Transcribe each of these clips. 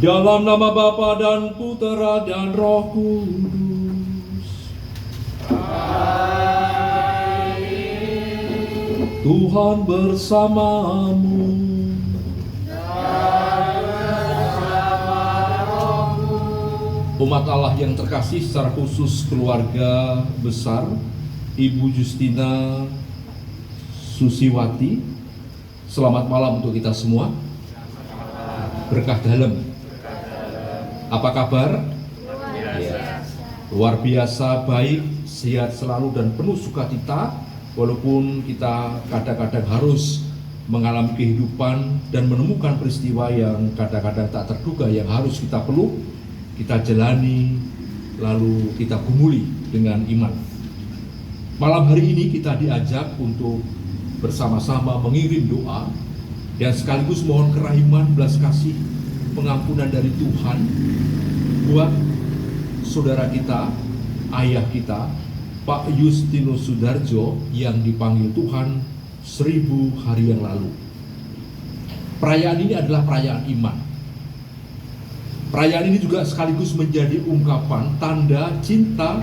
Dalam nama Bapa dan Putera dan Roh Kudus. Tuhan bersamamu. Umat Allah yang terkasih, secara khusus keluarga besar Ibu Justina Susiwati, selamat malam untuk kita semua. Berkah dalam. Apa kabar? Luar biasa baik, sehat selalu dan penuh sukacita. Walaupun kita kadang-kadang harus mengalami kehidupan dan menemukan peristiwa yang kadang-kadang tak terduga yang harus kita peluk, kita jalani, lalu kita gumuli dengan iman. Malam hari ini kita diajak untuk bersama-sama mengirim doa dan sekaligus mohon kerahiman, belas kasih, pengampunan dari Tuhan buat saudara kita, ayah kita, Pak Justinus Sudarjo yang dipanggil Tuhan 1000 hari yang lalu. Perayaan ini adalah perayaan iman. Perayaan ini juga sekaligus menjadi ungkapan tanda cinta,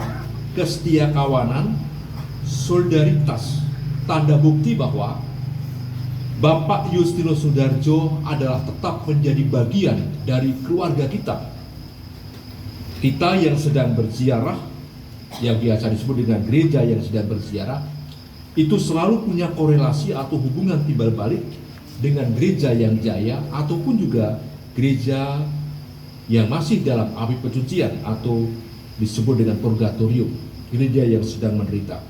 kesetiakawanan, solidaritas, tanda bukti bahwa Bapak Justinus Sudarjo adalah tetap menjadi bagian dari keluarga kita. Kita yang sedang berziarah, yang biasa disebut dengan gereja yang sedang berziarah, itu selalu punya korelasi atau hubungan timbal balik dengan gereja yang jaya ataupun juga gereja yang masih dalam api pencucian atau disebut dengan purgatorium, gereja yang sedang menderita.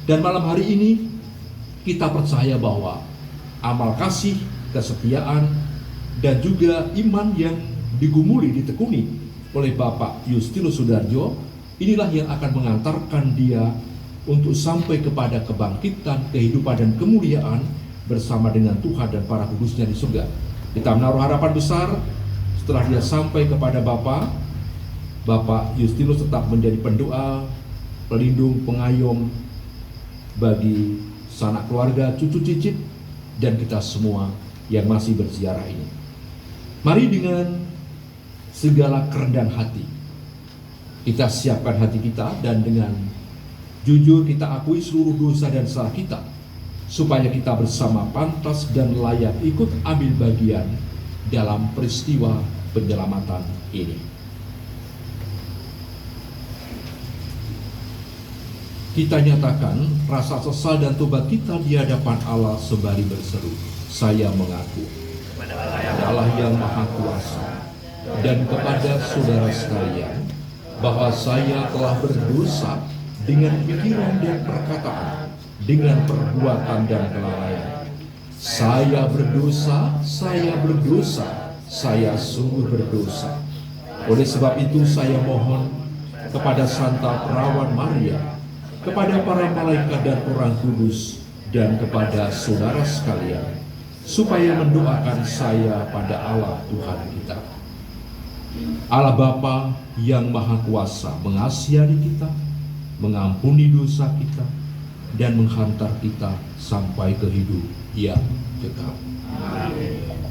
Dan malam hari ini kita percaya bahwa amal kasih, kesetiaan, dan juga iman yang digumuli, ditekuni oleh Bapak Justinus Sudarjo, inilah yang akan mengantarkan dia untuk sampai kepada kebangkitan, kehidupan, dan kemuliaan bersama dengan Tuhan dan para kudusnya di surga. Kita menaruh harapan besar setelah dia sampai kepada Bapak Justinus tetap menjadi pendoa, pelindung, pengayom bagi sanak keluarga, cucu cicit, dan kita semua yang masih berziarah ini. Mari dengan segala kerendahan hati kita siapkan hati kita dan dengan jujur kita akui seluruh dosa dan salah kita, supaya kita bersama pantas dan layak ikut ambil bagian dalam peristiwa penyelamatan ini. Kita nyatakan rasa sesal dan tobat kita di hadapan Allah sembari berseru, saya mengaku kepada Allah yang Maha Kuasa dan kepada saudara sekalian bahwa saya telah berdosa dengan pikiran dan perkataan, dengan perbuatan dan kelalaian. Saya berdosa, saya sungguh berdosa. Oleh sebab itu saya mohon kepada Santa Perawan Maria, kepada para malaikat dan orang kudus, dan kepada saudara sekalian, supaya mendoakan saya pada Allah Tuhan kita. Allah Bapa yang Maha Kuasa mengasihani kita, mengampuni dosa kita, dan menghantar kita sampai ke hidup yang kekal. Amin.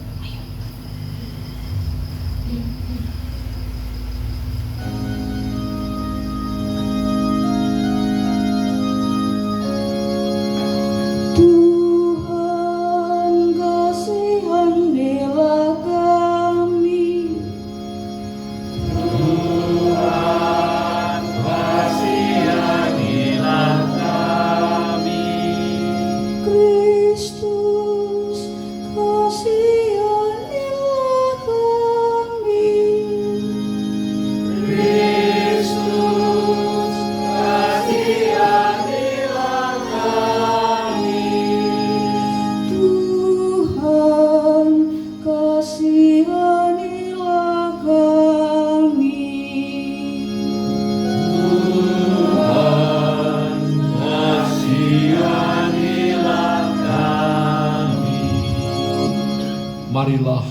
Marilah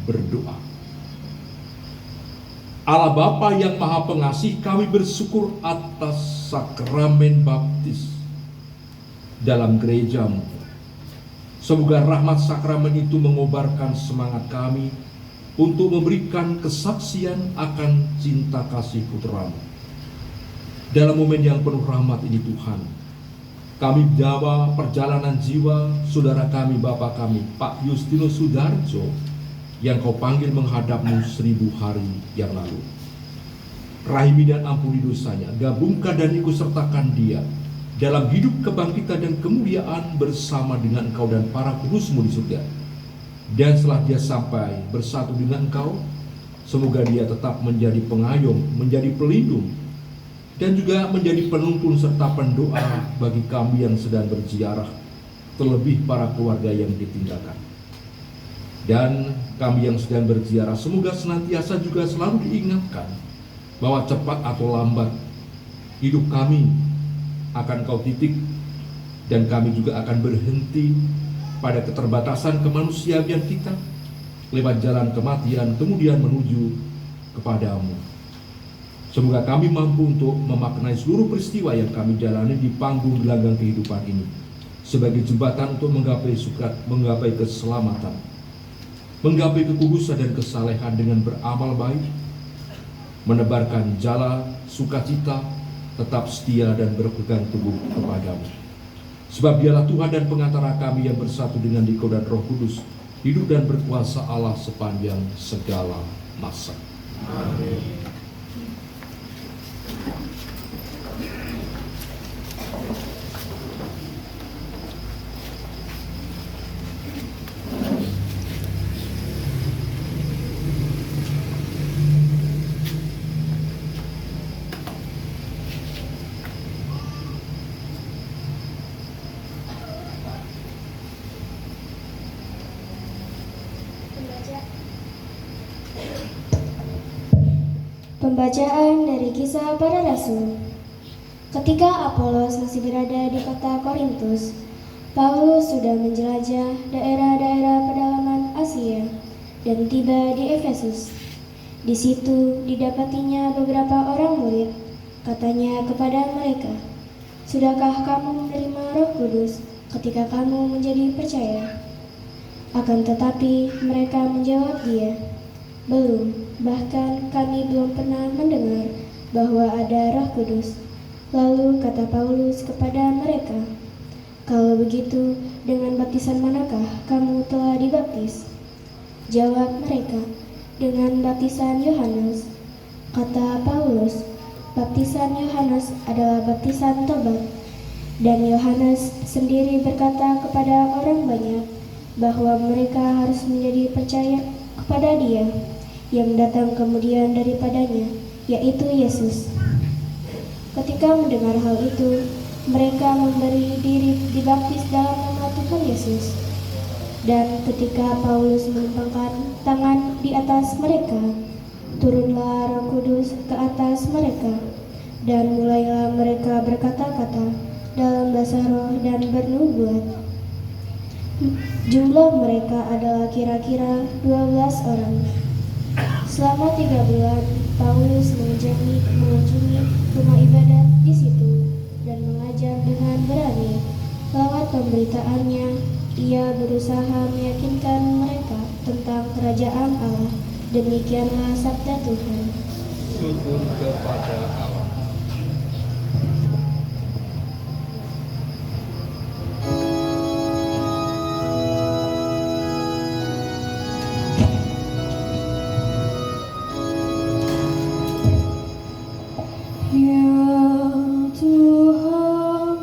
berdoa. Allah Bapa yang Maha Pengasih, kami bersyukur atas sakramen baptis dalam gereja-Mu. Semoga rahmat sakramen itu mengobarkan semangat kami untuk memberikan kesaksian akan cinta kasih Putra-Mu. Dalam momen yang penuh rahmat ini Tuhan, kami bawa perjalanan jiwa saudara kami, Bapak kami, Pak Justinus Sudarjo, yang Kau panggil menghadap-Mu 1000 hari yang lalu. Rahimi dan ampuni dosanya, gabungkan dan ikut sertakan dia dalam hidup kebangkitan dan kemuliaan bersama dengan Engkau dan para kudus-Mu di surga. Dan setelah dia sampai bersatu dengan Engkau, semoga dia tetap menjadi pengayom, menjadi pelindung, dan juga menjadi penuntun serta pendoa bagi kami yang sedang berziarah, terlebih para keluarga yang ditinggalkan. Dan kami yang sedang berziarah semoga senantiasa juga selalu diingatkan bahwa cepat atau lambat hidup kami akan Kau titik, dan kami juga akan berhenti pada keterbatasan kemanusiaan kita lewat jalan kematian, kemudian menuju kepadamu. Semoga kami mampu untuk memaknai seluruh peristiwa yang kami jalani di panggung gelanggang kehidupan ini sebagai jembatan untuk menggapai keselamatan, menggapai kekudusan dan kesalehan dengan beramal baik, menebarkan jala sukacita, tetap setia dan berpegang teguh kepadamu. Sebab Dialah Tuhan dan pengantara kami yang bersatu dengan Dikau dan Roh Kudus, hidup dan berkuasa Allah sepanjang segala masa. Amin. Pembacaan dari Kisah Para Rasul. Ketika Apolos masih berada di kota Korintus, Paulus sudah menjelajah daerah-daerah pedalaman Asia dan tiba di Efesus. Di situ didapatinya beberapa orang murid. Katanya kepada mereka, "Sudahkah kamu menerima Roh Kudus ketika kamu menjadi percaya?" Akan tetapi mereka menjawab dia, "Belum. Bahkan kami belum pernah mendengar bahwa ada Roh Kudus." Lalu kata Paulus kepada mereka, "Kalau begitu, dengan baptisan manakah kamu telah dibaptis?" Jawab mereka, "Dengan baptisan Yohanes." Kata Paulus, "Baptisan Yohanes adalah baptisan tobat." Dan Yohanes sendiri berkata kepada orang banyak bahwa mereka harus menjadi percaya kepada Dia yang datang kemudian daripadanya, yaitu Yesus. Ketika mendengar hal itu, mereka memberi diri dibaptis dalam nama Tuhan Yesus. Dan ketika Paulus menumpangkan tangan di atas mereka, turunlah Roh Kudus ke atas mereka, dan mulailah mereka berkata-kata dalam bahasa roh dan bernubuat. Jumlah mereka adalah kira-kira 12 orang. Selama 3 bulan, Paulus mengunjungi rumah ibadat di situ dan mengajar dengan berani. Lewat pemberitaannya, ia berusaha meyakinkan mereka tentang kerajaan Allah. Demikianlah sabda Tuhan. Syukur kepada Allah. Ya Tuhan,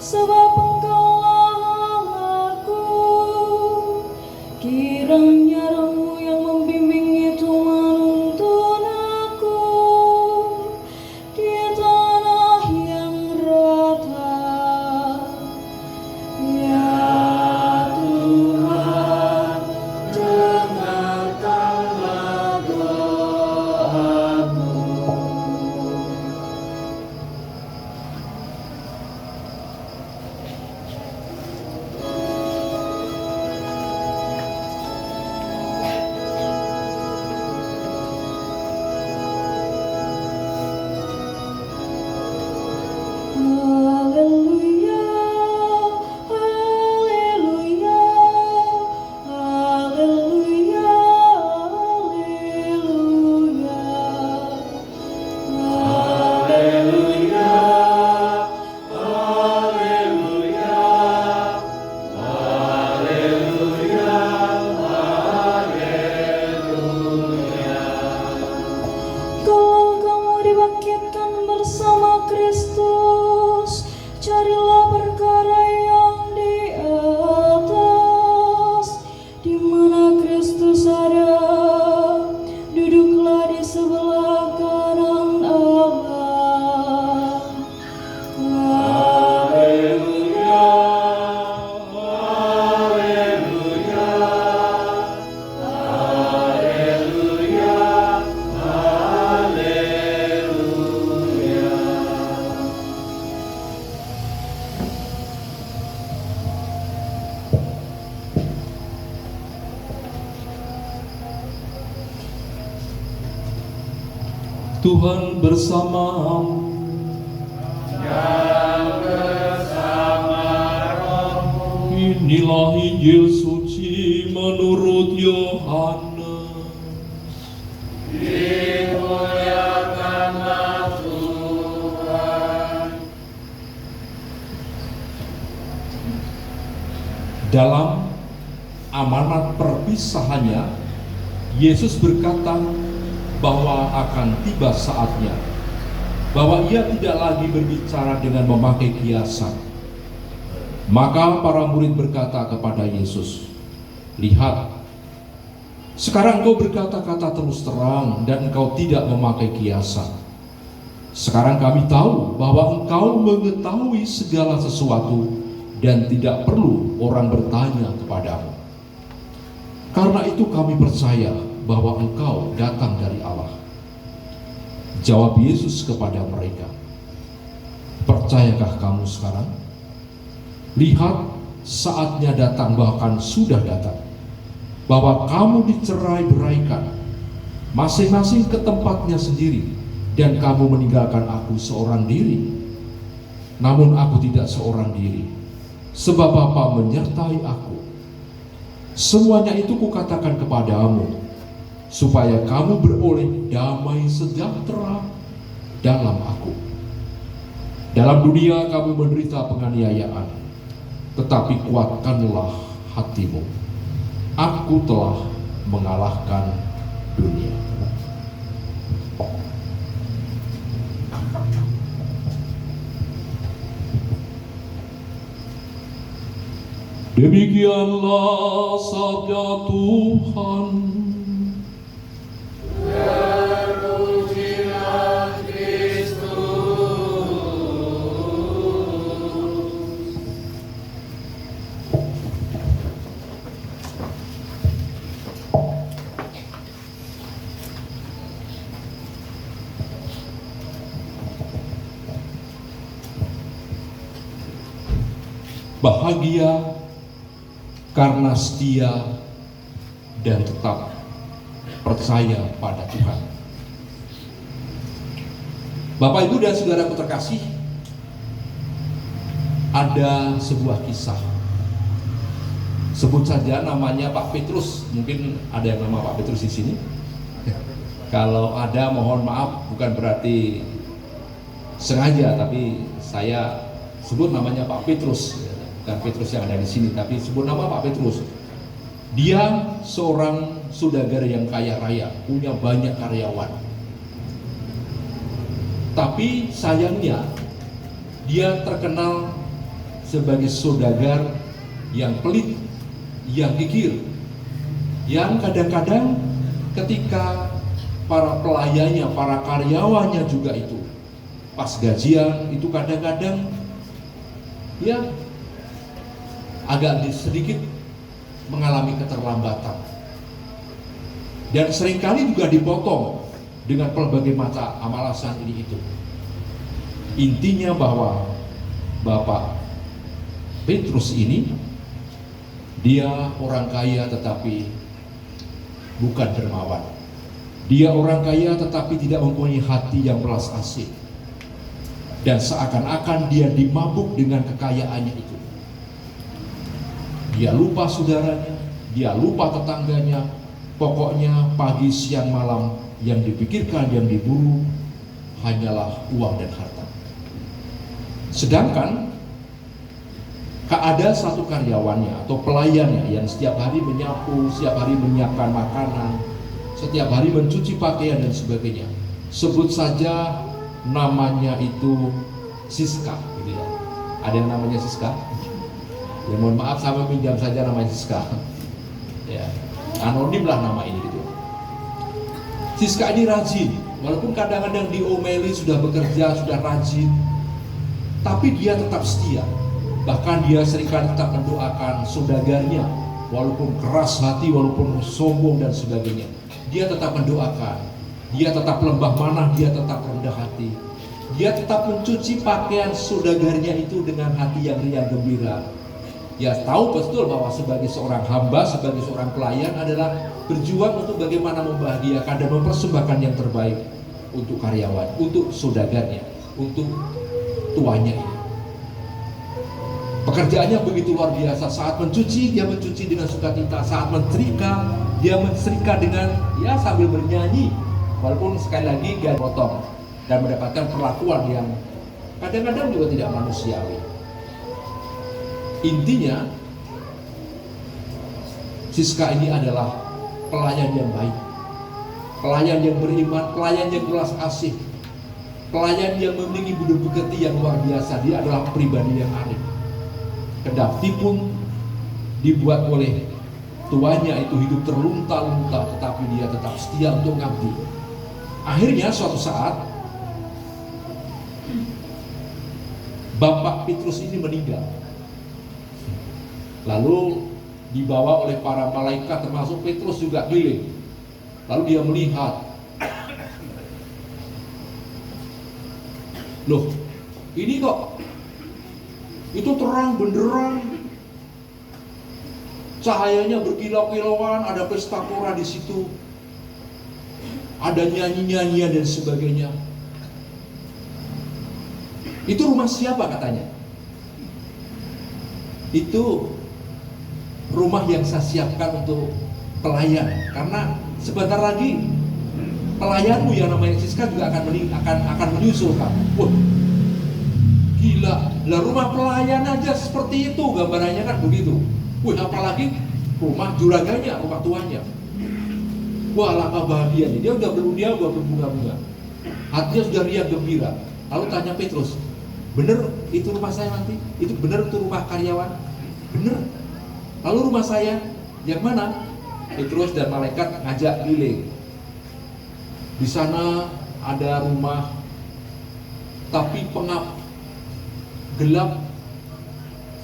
sebab Engkaulah aku. Kiranya roh-Mu yang membimbing itu menuntun aku di tanah yang rata. Ya Tuhan, dengarkanlah doaku. Haleluya, haleluya, haleluya, haleluya, haleluya, haleluya, haleluya. Kalau kamu dibangkitkan bersama Kristus, carilah perkara yang di atas, di mana Kristus ada. Duduklah di sebelah kanan Allah. Haleluya, haleluya, haleluya, haleluya. Tuhan bersamamu. Inilah Injil suci menurut Yohanes. Dalam amanat perpisahannya, Yesus berkata bahwa akan tiba saatnya, bahwa ia tidak lagi berbicara dengan memakai kiasan. Maka para murid berkata kepada Yesus, "Lihat, sekarang engkau berkata-kata terus terang dan engkau tidak memakai kiasan. Sekarang kami tahu bahwa engkau mengetahui segala sesuatu dan tidak perlu orang bertanya kepadamu. Karena itu kami percaya bahwa engkau datang dari Allah." Jawab Yesus kepada mereka, "Percayakah kamu sekarang? Lihat, saatnya datang, bahkan sudah datang, bahwa kamu dicerai-beraikan, masing-masing ke tempatnya sendiri, dan kamu meninggalkan aku seorang diri. Namun aku tidak seorang diri, sebab Bapa menyertai aku. Semuanya itu kukatakan kepadamu, supaya kamu beroleh damai sejahtera dalam aku. Dalam dunia kamu menderita penganiayaan, tetapi kuatkanlah hatimu. Aku telah mengalahkan dunia." Demikianlah sabda Tuhan. Bahagia karena setia dan tetap percaya pada Tuhan. Bapak, Ibu, dan saudaraku terkasih, ada sebuah kisah. Sebut saja namanya Pak Petrus. Mungkin ada yang nama Pak Petrus di sini. Kalau ada, mohon maaf, bukan berarti sengaja, tapi saya sebut namanya Pak Petrus. Bukan Petrus yang ada di sini, tapi sebut nama Pak Petrus. Dia seorang saudagar yang kaya raya, punya banyak karyawan. Tapi sayangnya dia terkenal sebagai saudagar yang pelit, yang gigir, yang kadang-kadang ketika para pelayannya, para karyawannya juga itu pas gajian itu kadang-kadang ya agak sedikit mengalami keterlambatan dan seringkali juga dipotong dengan berbagai macam alasan ini itu. Intinya bahwa Bapak Petrus ini dia orang kaya tetapi bukan dermawan. Dia orang kaya tetapi tidak mempunyai hati yang belas asih. Dan seakan-akan dia dimabuk dengan kekayaannya itu. Dia lupa saudaranya, dia lupa tetangganya. Pokoknya pagi, siang, malam yang dipikirkan, yang diburu hanyalah uang dan harta. Sedangkan ada satu karyawannya atau pelayannya yang setiap hari menyapu, setiap hari menyiapkan makanan, setiap hari mencuci pakaian dan sebagainya. Sebut saja namanya itu Siska, gitu ya. Ada yang namanya Siska? Ya mohon maaf, sama pinjam saja namanya Siska. Ya, anonim lah nama ini gitu. Siska ini rajin, walaupun kadang-kadang diomeli sudah bekerja, sudah rajin, tapi dia tetap setia. Bahkan dia seringkali tetap mendoakan saudagarnya, walaupun keras hati, walaupun sombong dan sebagainya. Dia tetap mendoakan, dia tetap lembah manah, dia tetap rendah hati. Dia tetap mencuci pakaian saudagarnya itu dengan hati yang riang gembira. Ya tahu betul bahwa sebagai seorang hamba, sebagai seorang pelayan adalah berjuang untuk bagaimana membahagiakan dan mempersembahkan yang terbaik untuk karyawan, untuk saudagarnya, untuk tuannya ini. Pekerjaannya begitu luar biasa. Saat mencuci, dia mencuci dengan sukacita. Saat mensetrika, dia mensetrika dengan ya sambil bernyanyi. Walaupun sekali lagi gak potong dan mendapatkan perlakuan yang kadang-kadang juga tidak manusiawi. Intinya, Siska ini adalah pelayan yang baik, pelayan yang beriman, pelayan yang belas asih, pelayan yang memiliki budi pekerti yang luar biasa. Dia adalah pribadi yang arif. Kendati pun dibuat oleh tuannya itu hidup terlunta-lunta, tetapi dia tetap setia untuk mengabdi. Akhirnya suatu saat Bapak Petrus ini meninggal. Lalu dibawa oleh para malaikat, termasuk Petrus juga keliling. Lalu dia melihat, loh, ini kok itu terang benderang, cahayanya berkilau-kilauan, ada pesta pora di situ, ada nyanyi-nyanyian dan sebagainya. Itu rumah siapa katanya? Itu rumah yang saya siapkan untuk pelayan, karena sebentar lagi pelayanmu yang namanya Siska juga akan menyusul kan. Wah, gila, lah rumah pelayan aja seperti itu gambarannya kan begitu. Wah, apalagi rumah juraganya, rumah tuannya. Wah, langkah bahagianya. Dia udah berbunga-bunga. Hatinya sudah riang gembira. Lalu tanya Petrus, bener itu rumah saya nanti? Itu bener itu rumah karyawan? Bener. Lalu rumah saya yang mana? Petrus dan malaikat ngajak keliling. Di sana ada rumah tapi pengap, gelap,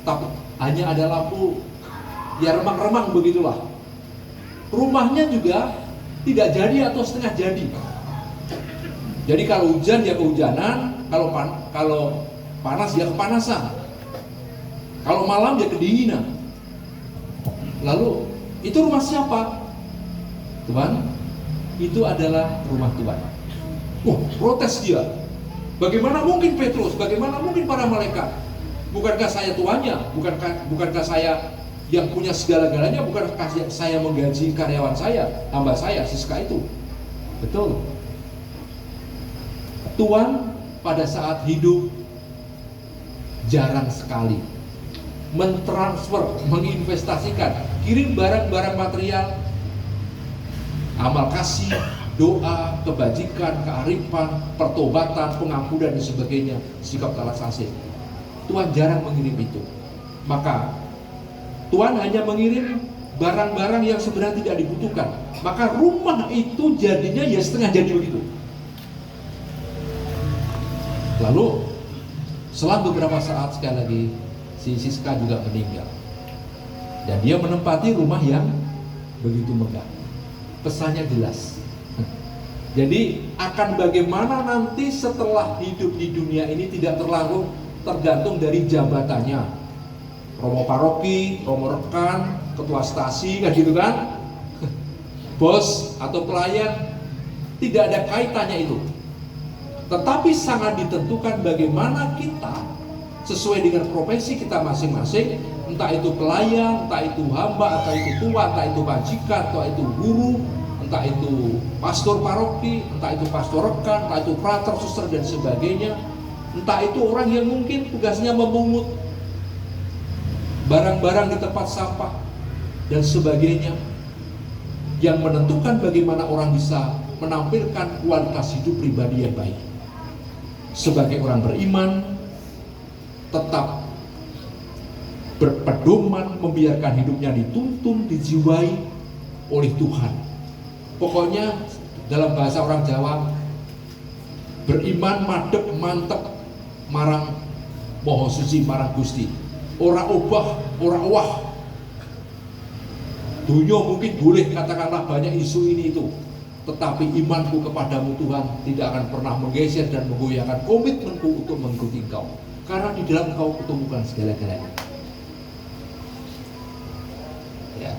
tapi hanya ada lampu ya remang-remang begitulah. Rumahnya juga tidak jadi atau setengah jadi. Jadi kalau hujan ya kehujanan, kalau panas ya kepanasan, kalau malam ya kedinginan. Lalu itu rumah siapa? Tuhan, itu adalah rumah Tuhan. Protes dia. Bagaimana mungkin Petrus? Bagaimana mungkin para malaikat? Bukankah saya tuannya? Bukankah saya yang punya segala-galanya? Bukankah saya menggaji karyawan saya, hamba saya, Siska itu? Betul. Tuhan pada saat hidup jarang sekali mentransfer, menginvestasikan, kirim barang-barang material, amal kasih, doa, kebajikan, kearifan, pertobatan, pengampunan dan sebagainya, sikap belas asih. Tuhan jarang mengirim itu. Maka Tuhan hanya mengirim barang-barang yang sebenarnya tidak dibutuhkan. Maka rumah itu jadinya ya setengah jadi begitu. Lalu selang beberapa saat sekali lagi si Siska juga meninggal. Dan dia menempati rumah yang begitu megah. Pesannya jelas. Jadi akan bagaimana nanti setelah hidup di dunia ini tidak terlalu tergantung dari jabatannya. Romo paroki, romo rekan, ketua stasi, kan gitu kan? Bos atau pelayan, tidak ada kaitannya itu. Tetapi sangat ditentukan bagaimana kita sesuai dengan profesi kita masing-masing, entah itu pelayan, entah itu hamba, entah itu tua, entah itu majikan, entah itu guru, entah itu pastor paroki, entah itu pastor rekan, entah itu frater, suster dan sebagainya, entah itu orang yang mungkin tugasnya memungut barang-barang di tempat sampah dan sebagainya, yang menentukan bagaimana orang bisa menampilkan kualitas hidup pribadi yang baik. Sebagai orang beriman, tetap berpedoman membiarkan hidupnya dituntun, dijiwai oleh Tuhan. Pokoknya dalam bahasa orang Jawa, beriman madep mantep marang Maha Suci marang Gusti. Ora obah, ora wah. Dunia mungkin boleh katakanlah banyak isu ini itu, tetapi imanku kepadamu Tuhan tidak akan pernah menggeser dan menggoyahkan komitmenku untuk mengikuti Engkau. Karena di dalam Engkau kutemukan segala-galanya. Ya.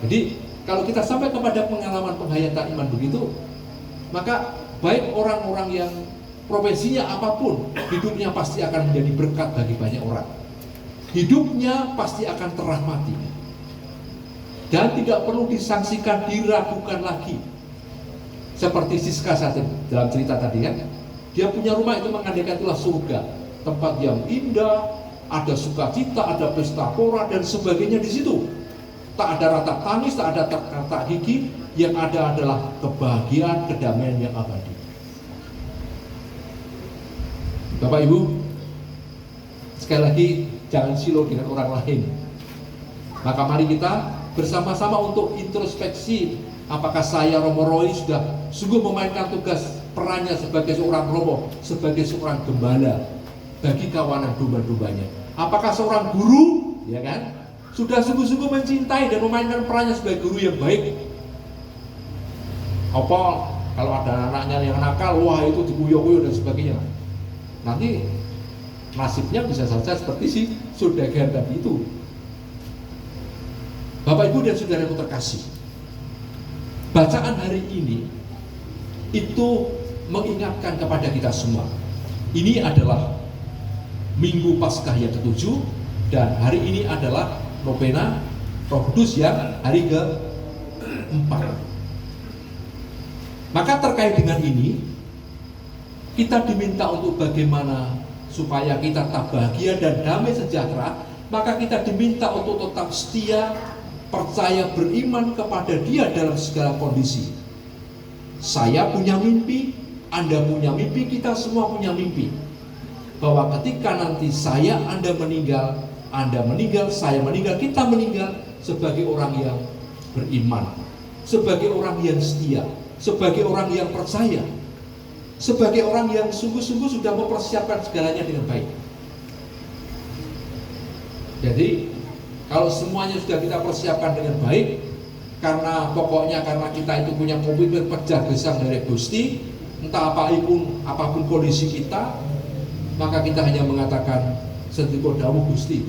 Jadi kalau kita sampai kepada pengalaman penghayatan iman begitu, maka baik orang-orang yang profesinya apapun, hidupnya pasti akan menjadi berkat bagi banyak orang. Hidupnya pasti akan terahmati. Dan tidak perlu disangsikan, diragukan lagi. Seperti Siska saat dalam cerita tadi kan, dia punya rumah itu mengandaikan itulah surga, tempat yang indah, ada sukacita, ada pesta pora dan sebagainya di situ. Tak ada ratap tangis, tak ada kata gigi, yang ada adalah kebahagiaan, kedamaian yang abadi. Bapak Ibu, sekali lagi jangan silau dengan orang lain. Maka mari kita bersama-sama untuk introspeksi, apakah saya Romo Roy sudah sungguh memainkan tugas perannya sebagai seorang romo, sebagai seorang gembala bagi kawanan domba-dombanya. Apakah seorang guru, ya kan, sudah sungguh-sungguh mencintai dan memainkan perannya sebagai guru yang baik? Apa kalau ada anaknya yang nakal, wah itu dikuyok-kuyok dan sebagainya. Nanti nasibnya bisa saja seperti si saudagar tadi itu. Bapak Ibu dan saudaraku terkasih, bacaan hari ini itu mengingatkan kepada kita semua. Ini adalah Minggu Paskah yang ke-7 dan hari ini adalah novena Roh Kudus yang hari ke-4. Maka terkait dengan ini, kita diminta untuk bagaimana supaya kita tetap bahagia dan damai sejahtera. Maka kita diminta untuk tetap setia, percaya, beriman kepada Dia dalam segala kondisi. Saya punya mimpi, Anda punya mimpi, kita semua punya mimpi, bahwa ketika nanti saya, Anda meninggal, saya meninggal, kita meninggal sebagai orang yang beriman, sebagai orang yang setia, sebagai orang yang percaya, sebagai orang yang sungguh-sungguh sudah mempersiapkan segalanya dengan baik. Jadi kalau semuanya sudah kita persiapkan dengan baik, karena pokoknya karena kita itu punya komitmen pejah gesang dari Gusti, entah apapun kondisi kita, maka kita hanya mengatakan sendiko dawuh Gusti.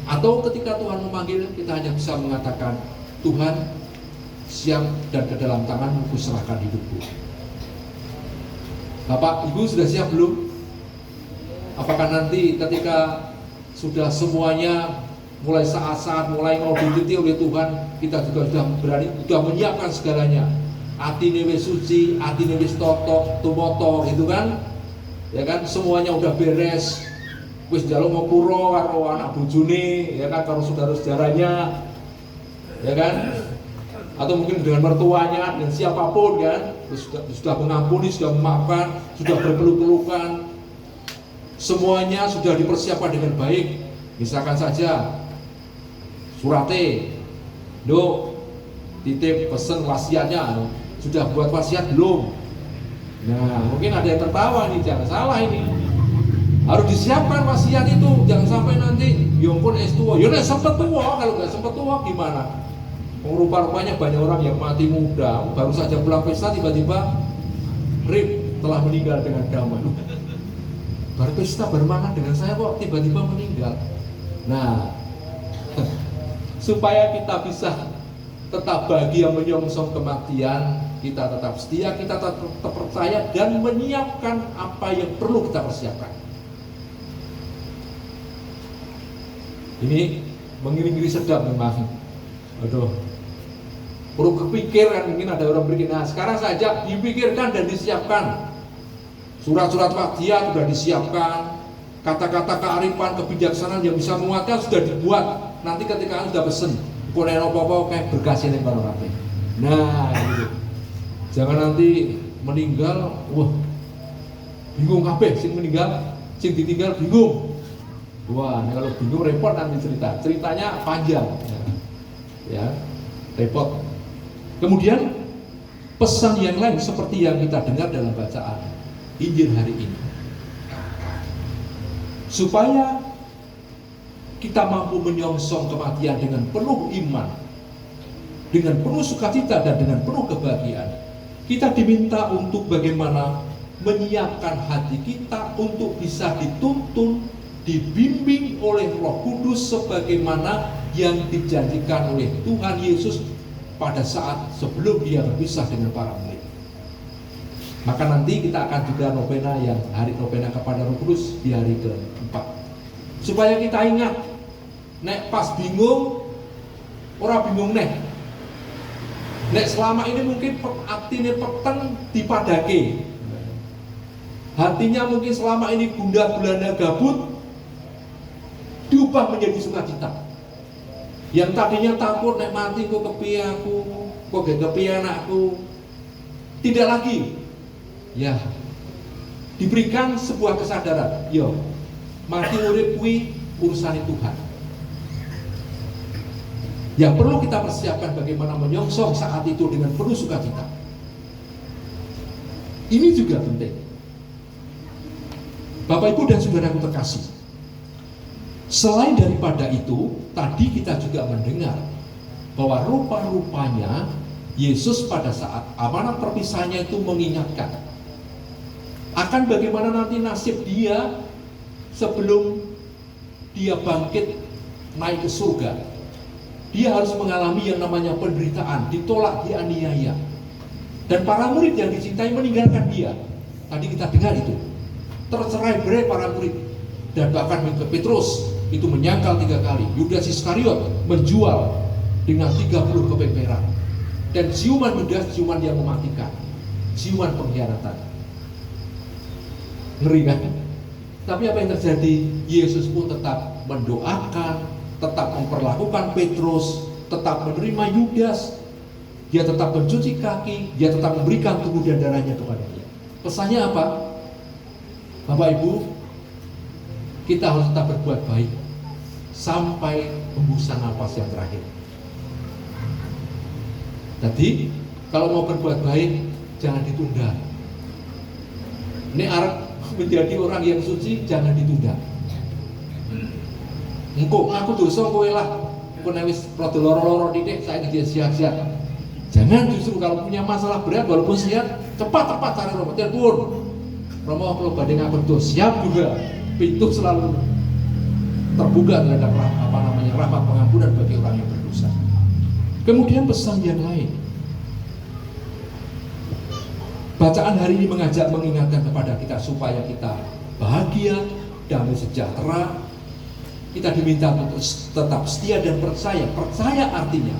Atau ketika Tuhan memanggil, kita hanya bisa mengatakan, Tuhan, siap dan ke dalam tangan-Mu kuserahkan hidupku. Bapak, Ibu sudah siap belum? Apakah nanti ketika sudah semuanya mulai saat-saat mulai mau dititi oleh Tuhan, kita juga sudah berani, sudah menyiapkan segalanya. Atine wis suci, atine wis totok, tumoto, gitu kan? Ya kan, semuanya udah beres. Wis njaluk mau puro karo anak bojone, ya kan, karo saudara-saudaranya, ya kan? Atau mungkin dengan mertuanya, dengan siapapun kan, sudah mengampuni, sudah memaafkan, sudah berpeluk-pelukan. semuanya sudah dipersiapkan dengan baik. Misalkan saja surate, do titip pesen wasiatnya, sudah buat wasiat belum? Nah, mungkin ada yang tertawa nih, jangan salah ini. Harus disiapkan wasiat itu, jangan sampai nanti yongkon es tua. Ya nek sempet tua, kalau nggak sempet tua gimana? Rupa-rupanya banyak orang yang mati muda, baru saja pulang pesta tiba-tiba rip telah meninggal dengan damai. Baru pesta bermangan dengan saya kok tiba-tiba meninggal. Nah, supaya kita bisa tetap bahagia menyongsong kematian, kita tetap setia, kita tetap percaya dan menyiapkan apa yang perlu kita persiapkan. Ini mengiring-iring sedap memang. Aduh, perlu kepikir kan, mungkin ada orang berpikir, nah sekarang saja dipikirkan dan disiapkan. Surat-surat wasiat sudah disiapkan, kata-kata kearifan, kebijaksanaan yang bisa menguatkan sudah dibuat. Nanti ketika Anda sudah pesen, konen apa-apa kayak berkasih nih para rapi. Nah, gitu. Jangan nanti meninggal, wah bingung kabeh, sing meninggal, sing ditinggal bingung. Wah, ini kalau bingung repot nanti ceritanya panjang, ya repot. Kemudian pesan yang lain seperti yang kita dengar dalam bacaan Injil hari ini, supaya kita mampu menyongsong kematian dengan penuh iman, dengan penuh sukacita dan dengan penuh kebahagiaan. Kita diminta untuk bagaimana menyiapkan hati kita untuk bisa dituntun, dibimbing oleh Roh Kudus sebagaimana yang dijanjikan oleh Tuhan Yesus pada saat sebelum dia berpisah dengan para murid. Maka nanti kita akan juga novena yang hari novena kepada Roh Kudus di hari ke-4. Supaya kita ingat, nek pas bingung, orang bingung nek. Nek selama ini mungkin artinya peteng dipadake. Hatinya mungkin selama ini gundah gulana gabut, diubah menjadi sukacita. Yang tadinya takut nek mati kok kepiye aku, kok gak kepiye anakku. Tidak lagi. Ya. Diberikan sebuah kesadaran, yo, mati urip kuwi urusan Tuhan. Yang perlu kita persiapkan bagaimana menyongsong saat itu dengan penuh sukacita. Ini juga penting. Bapak Ibu dan saudaraku terkasih, selain daripada itu, tadi kita juga mendengar bahwa rupa-rupanya Yesus pada saat amanat perpisahannya itu mengingatkan akan bagaimana nanti nasib dia sebelum dia bangkit naik ke surga. Dia harus mengalami yang namanya penderitaan, ditolak, dianiaya. Dan para murid yang dicintai meninggalkan dia. Tadi kita dengar itu. Tercerai-berai para murid. Dan bahkan Petrus itu menyangkal 3 kali. Yudas Iskariot menjual dengan 30 keping perak. Dan ciuman Yudas, ciuman yang mematikan. Ciuman pengkhianatan. Ngeri kan? Tapi apa yang terjadi? Yesus pun tetap mendoakan, tetap memperlakukan Petrus, tetap menerima Yudas. Dia tetap mencuci kaki, dia tetap memberikan tubuh dan darahnya kepada dia. Pesannya apa? Bapak Ibu, kita harus tetap berbuat baik sampai hembusan nafas yang terakhir. Jadi, kalau mau berbuat baik, jangan ditunda. Ini arep menjadi orang yang suci, jangan ditunda. Engko aku dosa kowe lah, engko nek wis rada loro-loro titik saya dia siap-siap. Jangan, justru kalau punya masalah berat walaupun sehat, cepat-cepat cari Romo. Telepon Romo, kalau badhe ngabekto siap juga. Pintu selalu terbuka terhadap rahmat pengampunan bagi orang yang berdosa. Kemudian pesan yang lain. Bacaan hari ini mengajak mengingatkan kepada kita supaya kita bahagia, damai sejahtera. Kita diminta untuk tetap setia dan percaya. Percaya artinya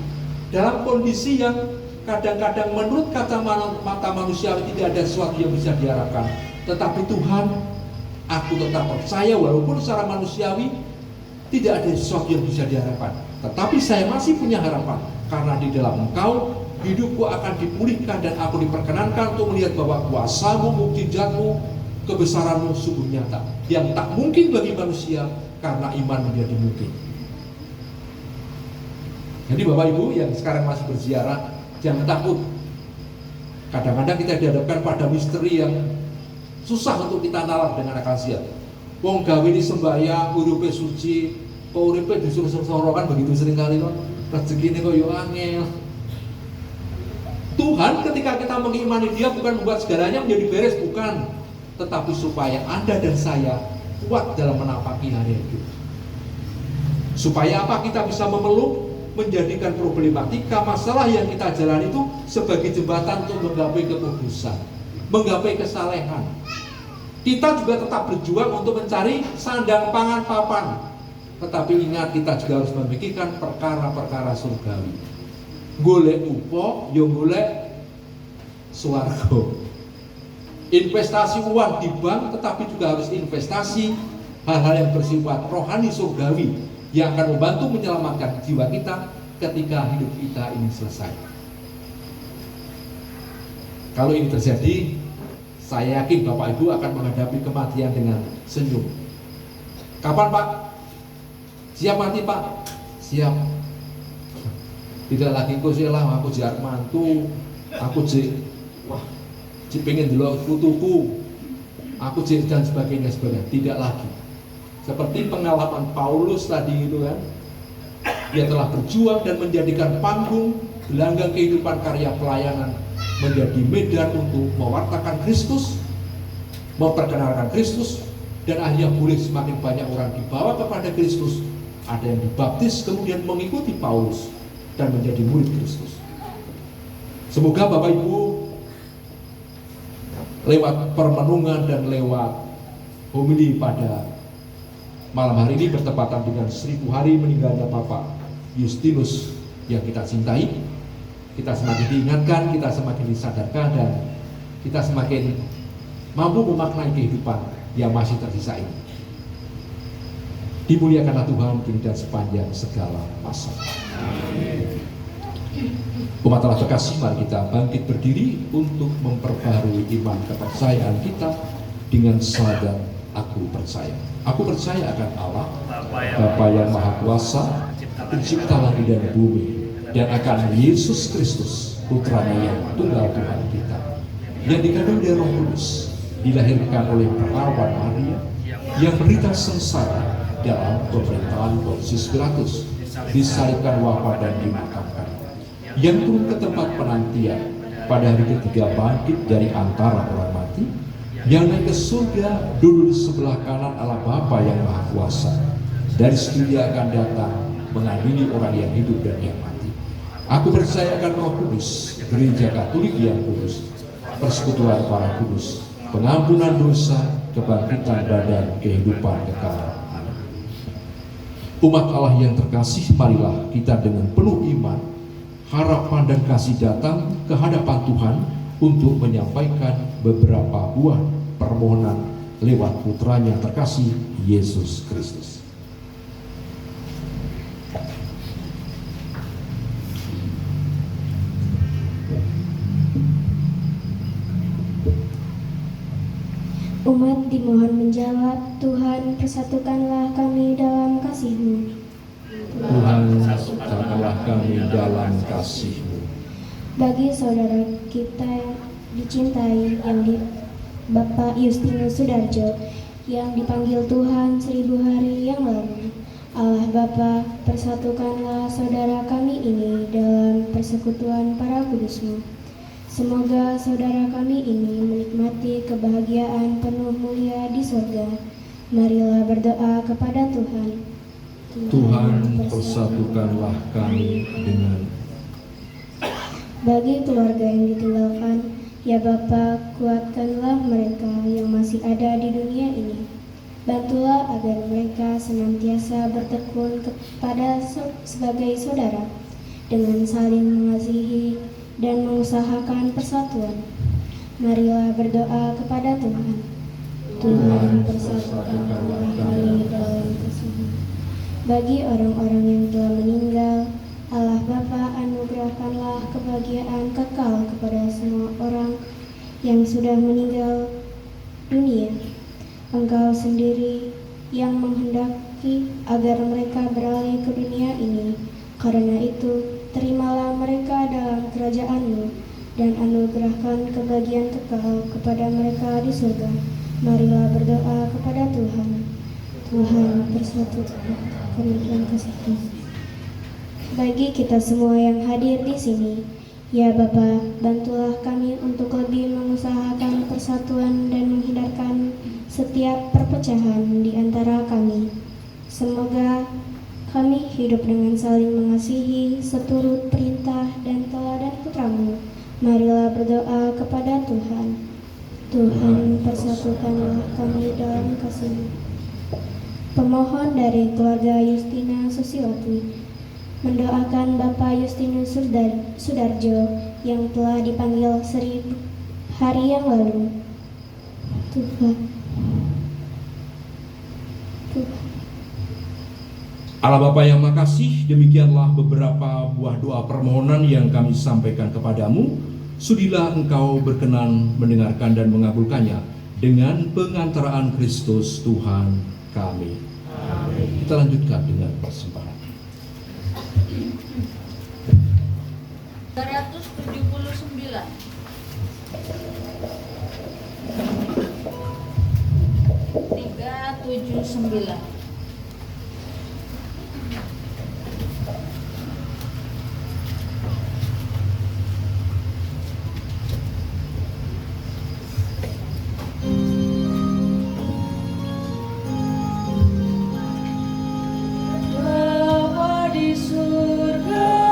dalam kondisi yang kadang-kadang menurut kata mata manusia tidak ada sesuatu yang bisa diharapkan. Tetapi Tuhan, aku tetap percaya walaupun secara manusiawi tidak ada sesuatu yang bisa diharapkan. Tetapi saya masih punya harapan karena di dalam Engkau hidupku akan dipulihkan dan aku diperkenankan untuk melihat bahwa kuasamu, mukjizatmu, kebesaran-Mu sungguh nyata, yang tak mungkin bagi manusia karena iman menjadi mungkin. Jadi Bapak Ibu yang sekarang masih berziarah, jangan takut. Kadang-kadang kita dihadapkan pada misteri yang susah untuk kita nalar dengan akal sehat. Wong gawe di sembahyang, uripe suci, kok uripe disuruh sorokan begitu sering kali kok. Rezekine kok yo angel. Tuhan ketika kita mengimani Dia bukan membuat segalanya menjadi beres, bukan, tetapi supaya Anda dan saya kuat dalam menapaki hari hidup. Supaya apa? Kita bisa memeluk, menjadikan problematika masalah yang kita jalani itu sebagai jembatan untuk menggapai kekudusan, menggapai kesalehan. Kita juga tetap berjuang untuk mencari sandang pangan papan, tetapi ingat kita juga harus memikirkan perkara-perkara surgawi. Golek upo, yo golek swarga. Investasi uang di bank, tetapi juga harus investasi hal-hal yang bersifat rohani surgawi yang akan membantu menyelamatkan jiwa kita ketika hidup kita ini selesai. Kalau ini terjadi, saya yakin Bapak Ibu akan menghadapi kematian dengan senyum. Kapan Pak? Siap mati Pak? Siap. Tidak lagi kok sih lah, aku jadi mantu, aku jadi pengen dulu putuku, aku jadi dan sebagainya. Tidak lagi. Seperti pengalaman Paulus tadi itu kan, dia telah berjuang dan menjadikan panggung gelanggang kehidupan karya pelayanan menjadi medan untuk mewartakan Kristus, memperkenalkan Kristus, dan akhirnya boleh semakin banyak orang dibawa kepada Kristus. Ada yang dibaptis kemudian mengikuti Paulus dan menjadi murid Kristus. Semoga Bapak Ibu lewat permenungan dan lewat homili pada malam hari ini bertepatan dengan 1000 hari meninggalnya Bapak Justinus yang kita cintai, kita semakin diingatkan, kita semakin disadarkan, dan kita semakin mampu memaknai kehidupan yang masih tersisa ini. Dimuliakanlah Tuhan kini dan sepanjang segala masa. Umat Allah terkasih, mari kita bangkit berdiri untuk memperbaharui iman kepercayaan kita dengan syahadat aku percaya. Aku percaya akan Allah, Bapa yang Maha Kuasa, Pencipta langit dan bumi, dan akan Yesus Kristus, Putranya yang tunggal Tuhan kita, yang dikandung dari Roh Kudus, dilahirkan oleh perawan Maria, yang menderita sengsara dalam pemerintahan Pontius Pilatus, disalibkan, wafat dan dimakamkan, yang turun ke tempat penantian, pada hari ketiga bangkit dari antara orang mati, yang naik ke surga, duduk di sebelah kanan Allah Bapa yang Maha Kuasa. Dari situ Dia akan datang mengadili orang yang hidup dan yang mati. Aku percaya akan Roh Kudus, Gereja Katolik yang kudus, persekutuan para kudus, pengampunan dosa, kebangkitan badan, kehidupan kekal. Umat Allah yang terkasih, marilah kita dengan penuh iman, harapan dan kasih datang ke hadapan Tuhan untuk menyampaikan beberapa buah permohonan lewat putranya terkasih Yesus Kristus. Umat dimohon menjawab, Tuhan persatukanlah kami dalam kasih-Mu. Tuhan persatukanlah kami dalam kasih-Mu. Bagi saudara kita yang dicintai, yang di Bapak Justinus Sudarjo, yang dipanggil Tuhan 1000 hari yang lalu, Allah Bapa, persatukanlah saudara kami ini dalam persekutuan para kudus-Mu. Semoga saudara kami ini menikmati kebahagiaan penuh mulia di surga. Marilah berdoa kepada Tuhan. Tuhan persatukanlah kami dengan. Bagi keluarga yang ditinggalkan, ya Bapa, kuatkanlah mereka yang masih ada di dunia ini. Bantulah agar mereka senantiasa bertekun kepada sebagai saudara, dengan saling mengasihi dan mengusahakan persatuan. Marilah berdoa kepada Tuhan. Tuhan persatukanlah kami dalam kasih-Mu. Bagi orang-orang yang telah meninggal, Allah Bapa, anugerahkanlah kebahagiaan kekal kepada semua orang yang sudah meninggal dunia. Engkau sendiri yang menghendaki agar mereka beralih ke dunia ini. Karena itu, terimalah mereka dalam kerajaan-Mu dan anugerahkan kebahagiaan kekal kepada mereka di surga. Marilah berdoa kepada Tuhan. Tuhan persatukan kami dalam kasih-Mu. Bagi kita semua yang hadir di sini, ya Bapa, bantulah kami untuk lebih mengusahakan persatuan dan menghindarkan setiap perpecahan di antara kami. Semoga kami hidup dengan saling mengasihi seturut perintah dan teladan Putra-Mu. Marilah berdoa kepada Tuhan. Tuhan persatukanlah kami dalam kasih-Mu. Pemohon dari keluarga Justina Susiwati mendoakan Bapak Justinus Sudarjo yang telah dipanggil 1000 hari yang lalu. Tuhan. Allah Bapa yang makasih, demikianlah beberapa buah doa permohonan yang kami sampaikan kepadamu. Sudilah Engkau berkenan mendengarkan dan mengabulkannya dengan pengantaraan Kristus Tuhan kami. Amin. Kita lanjutkan dengan persembahan. 379. Bapa di surga,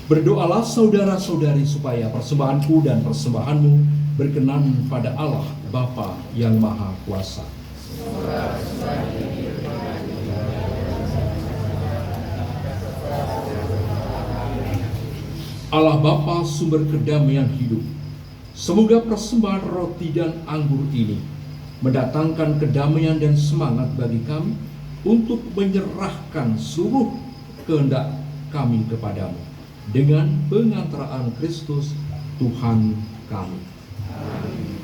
Berdoalah saudara-saudari supaya persembahanku dan persembahanmu berkenan pada Allah Bapa yang Maha Kuasa. Allah Bapa sumber kedamaian hidup, semoga persembahan roti dan anggur ini mendatangkan kedamaian dan semangat bagi kami untuk menyerahkan seluruh kehendak kami kepadamu dengan pengantaraan Kristus Tuhan kami. Amin.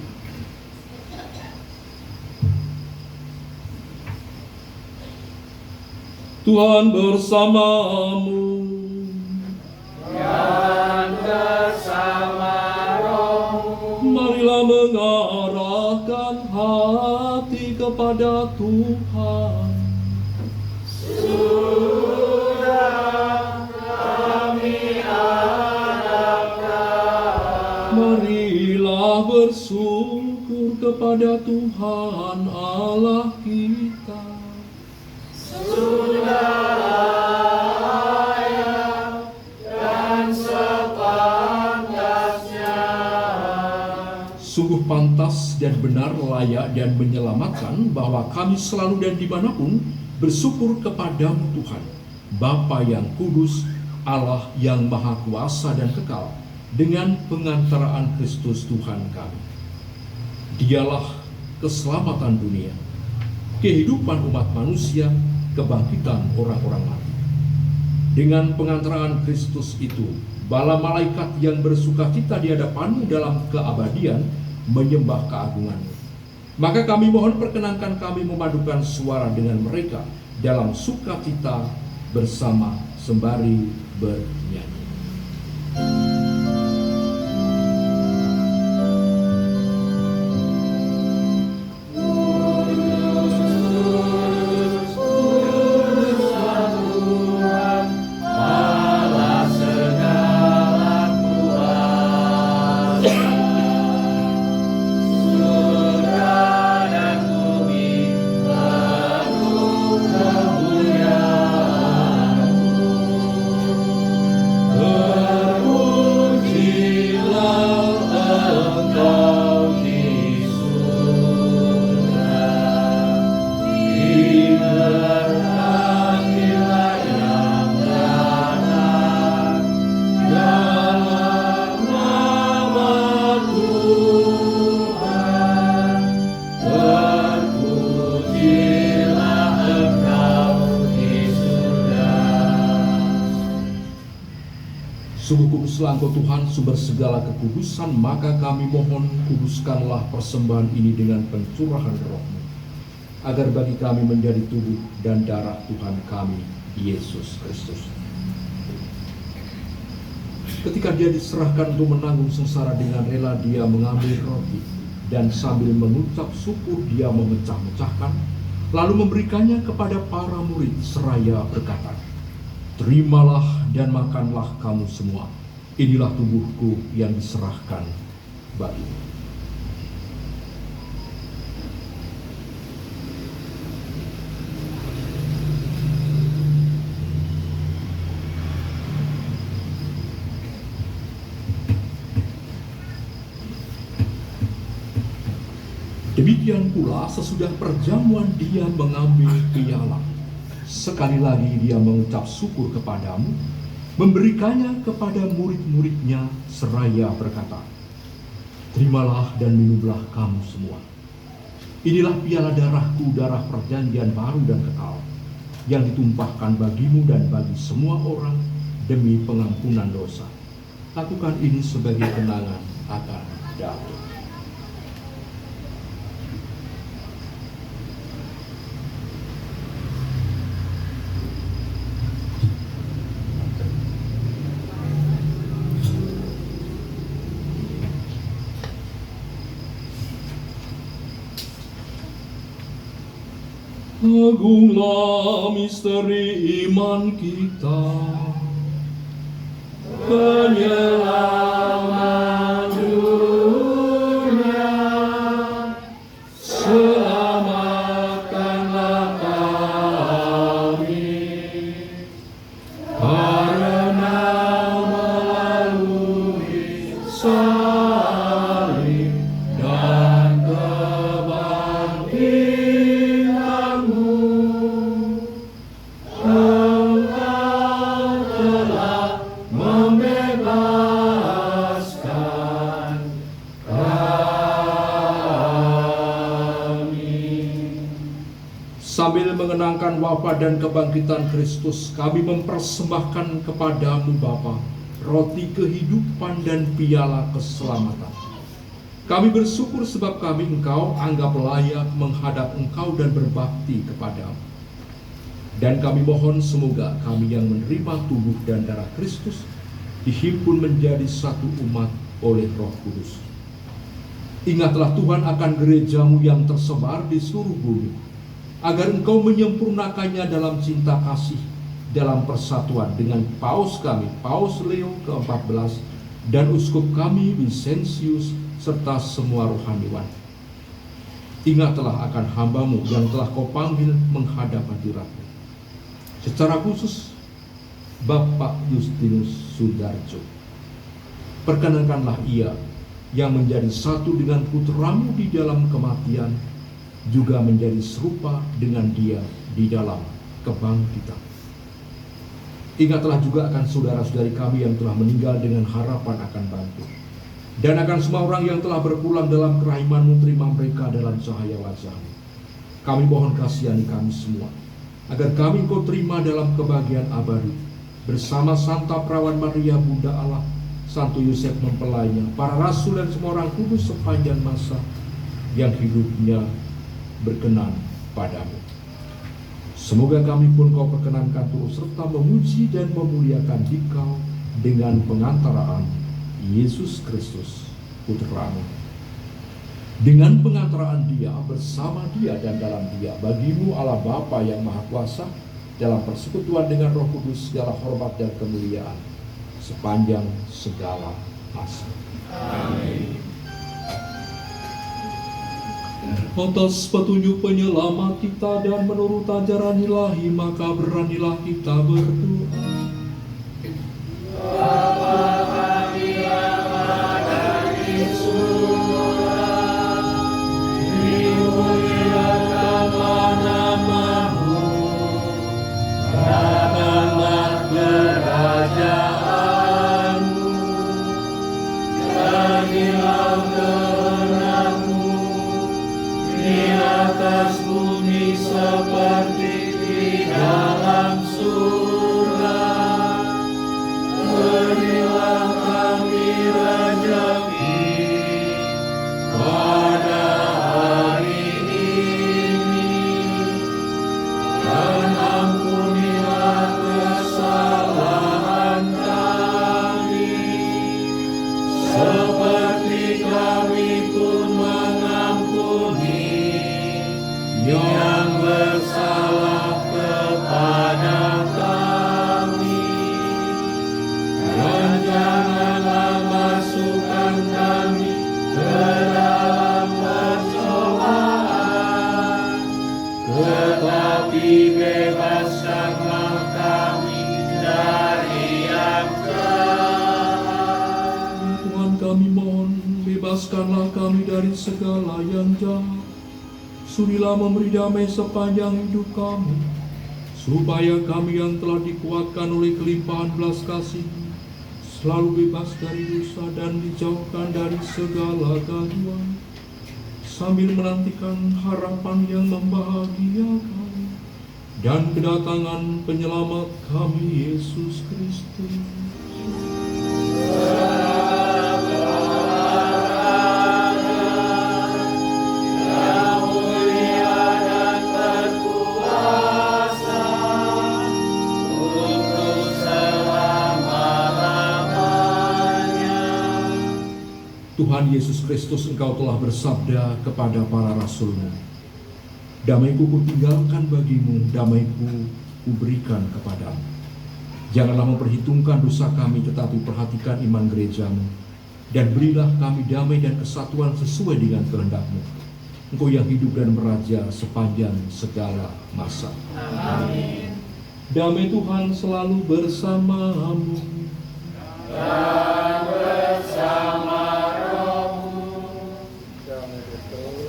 Tuhan bersamamu. Dan bersama rohmu. Marilah mengarahkan hati kepada Tuhan. Marilah bersyukur kepada Tuhan Allah kita. Sudah layak dan sepantasnya. Sungguh pantas dan benar, layak dan menyelamatkan bahwa kami selalu dan dimanapun bersyukur kepadamu Tuhan, Bapa yang kudus, Allah yang maha kuasa dan kekal, dengan pengantaraan Kristus Tuhan kami. Dialah keselamatan dunia, kehidupan umat manusia, kebangkitan orang-orang mati. Dengan pengantaran Kristus itu, bala malaikat yang bersukacita di hadapanmu dalam keabadian menyembah keagunganmu. Maka kami mohon perkenankan kami memadukan suara dengan mereka dalam sukacita bersama sembari bernyanyi. Sungguh kuduslah Engkau Tuhan, sumber segala kekudusan, maka kami mohon kuduskanlah persembahan ini dengan pencurahan Roh-Mu, agar bagi kami menjadi tubuh dan darah Tuhan kami, Yesus Kristus. Ketika dia diserahkan untuk menanggung sengsara dengan rela, dia mengambil roti, dan sambil mengucap syukur dia memecah-mecahkan, lalu memberikannya kepada para murid seraya berkata, "Terimalah dan makanlah kamu semua. Inilah tubuhku yang diserahkan bagimu." Demikian pula sesudah perjamuan dia mengambil piala. Sekali lagi dia mengucap syukur kepadamu, memberikannya kepada murid-muridnya seraya berkata, "Terimalah dan minumlah kamu semua. Inilah piala darahku, darah perjanjian baru dan kekal, yang ditumpahkan bagimu dan bagi semua orang demi pengampunan dosa. Lakukan ini sebagai kenangan akan aku." Agunglah misteri iman kita, penyelamat dunia, selamatkanlah kami, karena melalui salib dan sambil mengenangkan wafat dan kebangkitan Kristus, kami mempersembahkan kepadamu Bapa roti kehidupan dan piala keselamatan. Kami bersyukur sebab kami Engkau anggap layak menghadap Engkau dan berbakti kepadamu. Dan kami mohon semoga kami yang menerima tubuh dan darah Kristus dihimpun menjadi satu umat oleh Roh Kudus. Ingatlah Tuhan akan gerejamu yang tersebar di seluruh bumi, agar Engkau menyempurnakannya dalam cinta kasih, dalam persatuan dengan Paus kami, Paus Leo ke-14, dan Uskup kami, Vincentius, serta semua rohaniwan. Ingatlah akan hamba-Mu yang telah Kau panggil menghadap hadirat-Mu. Secara khusus, Bapak Justinus Sudarjo. Perkenankanlah ia yang menjadi satu dengan putra-Mu di dalam kematian, juga menjadi serupa dengan dia di dalam kebangkitan. Ingatlah juga akan saudara-saudari kami yang telah meninggal dengan harapan akan bangkit, dan akan semua orang yang telah berpulang dalam kerahiman-Mu, terima mereka dalam cahaya wajah-Mu. Kami mohon kasihani kami semua, agar kami Kau terima dalam kebahagiaan abadi bersama Santa Perawan Maria Bunda Allah, Santo Yosef mempelainya, para rasul dan semua orang kudus sepanjang masa yang hidupnya berkenan padamu. Semoga kami pun kau perkenankan turut serta memuji dan memuliakan Dikau dengan pengantaraan Yesus Kristus Putra-Mu. Dengan pengantaraan Dia, bersama Dia dan dalam Dia, bagimu Allah Bapa yang Maha Kuasa, dalam persekutuan dengan Roh Kudus, segala hormat dan kemuliaan sepanjang segala masa. Amin. Atas petunjuk penyelamat kita dan menurut ajaran ilahi, maka beranilah kita berdoa. Bapa kami yang ada di surga, dimuliakanlah nama-Mu, datanglah kerajaan-Mu, jadilah kehendak-Mu di atas bumi seperti di dalam surga. Berilah kami rezeki pada hari ini, dan ampunilah kesalahan kami, seperti kami pun mengampuni yang bersalah kepada kami. Dan janganlah masukkan kami ke dalam pencobaan, tetapi bebaskanlah kami dari yang jahat. Tuhan kami mohon, bebaskanlah kami dari segala yang jahat. Surilah memberi damai sepanjang hidup kami, supaya kami yang telah dikuatkan oleh kelimpahan belas kasih selalu bebas dari dosa dan dijauhkan dari segala gangguan, sambil menantikan harapan yang membahagiakan dan kedatangan penyelamat kami, Yesus Kristus. Tuhan Yesus Kristus, Engkau telah bersabda kepada para rasul-Mu, damai-Ku kutinggalkan bagimu, damai-Ku kuberikan kepadamu. Janganlah memperhitungkan dosa kami, tetapi perhatikan iman gereja-Mu, dan berilah kami damai dan kesatuan sesuai dengan kehendak-Mu. Engkau yang hidup dan meraja sepanjang segala masa. Amin. Damai Tuhan selalu bersamamu. Dan bersama